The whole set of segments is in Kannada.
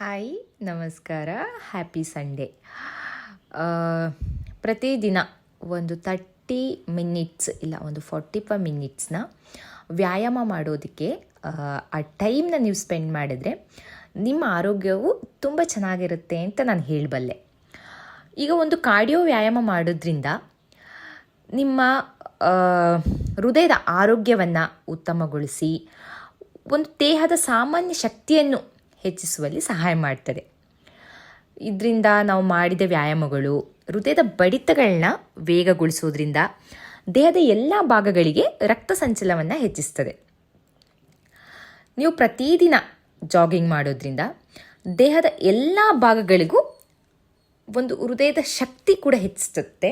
ಹಾಯ್ ನಮಸ್ಕಾರ. Happy Sunday. ಪ್ರತಿದಿನ ಒಂದು 30 ಮಿನಿಟ್ಸ್ ಇಲ್ಲ ಒಂದು 45 ಮಿನಿಟ್ಸ್ನ ವ್ಯಾಯಾಮ ಮಾಡೋದಕ್ಕೆ ಆ ಟೈಮ್ನ ನೀವು ಸ್ಪೆಂಡ್ ಮಾಡಿದರೆ ನಿಮ್ಮ ಆರೋಗ್ಯವು ತುಂಬ ಚೆನ್ನಾಗಿರುತ್ತೆ ಅಂತ ನಾನು ಹೇಳಬಲ್ಲೆ. ಈಗ ಒಂದು ಕಾರ್ಡಿಯೋ ವ್ಯಾಯಾಮ ಮಾಡೋದ್ರಿಂದ ನಿಮ್ಮ ಹೃದಯದ ಆರೋಗ್ಯವನ್ನು ಉತ್ತಮಗೊಳಿಸಿ ಒಂದು ದೇಹದ ಸಾಮಾನ್ಯ ಶಕ್ತಿಯನ್ನು ಹೆಚ್ಚಿಸುವಲ್ಲಿ ಸಹಾಯ ಮಾಡ್ತದೆ. ಇದರಿಂದ ನಾವು ಮಾಡಿದ ವ್ಯಾಯಾಮಗಳು ಹೃದಯದ ಬಡಿತಗಳನ್ನ ವೇಗಗೊಳಿಸೋದ್ರಿಂದ ದೇಹದ ಎಲ್ಲ ಭಾಗಗಳಿಗೆ ರಕ್ತ ಸಂಚಲನವನ್ನು ಹೆಚ್ಚಿಸ್ತದೆ. ನೀವು ಪ್ರತಿದಿನ ಜಾಗಿಂಗ್ ಮಾಡೋದ್ರಿಂದ ದೇಹದ ಎಲ್ಲ ಭಾಗಗಳಿಗೂ ಒಂದು ಹೃದಯದ ಶಕ್ತಿ ಕೂಡ ಹೆಚ್ಚಿಸುತ್ತೆ.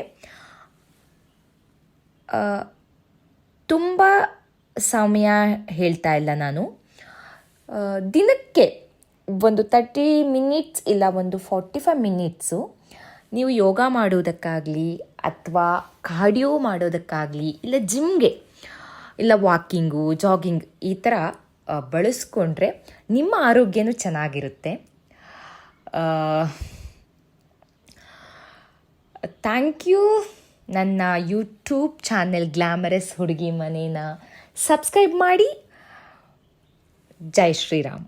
ತುಂಬ ಸಮಯ ಹೇಳ್ತಾ ಇಲ್ಲ ನಾನು, ದಿನಕ್ಕೆ ಒಂದು 30 ಮಿನಿಟ್ಸ್ ಇಲ್ಲ ಒಂದು 45 ಮಿನಿಟ್ಸು ನೀವು ಯೋಗ ಮಾಡೋದಕ್ಕಾಗಲಿ ಅಥವಾ ಕಾರ್ಡಿಯೋ ಮಾಡೋದಕ್ಕಾಗಲಿ ಇಲ್ಲ ಜಿಮ್ಗೆ ಇಲ್ಲ ವಾಕಿಂಗು ಜಾಗಿಂಗ್ ಈ ಥರ ಬಳಸ್ಕೊಂಡ್ರೆ ನಿಮ್ಮ ಆರೋಗ್ಯನೂ ಚೆನ್ನಾಗಿರುತ್ತೆ. Thank you. ನನ್ನ ಯೂಟ್ಯೂಬ್ ಚಾನೆಲ್ ಗ್ಲಾಮರಸ್ ಹುಡುಗಿ ಮನೇನ ಸಬ್ಸ್ಕ್ರೈಬ್ ಮಾಡಿ. ಜೈ ಶ್ರೀರಾಮ್.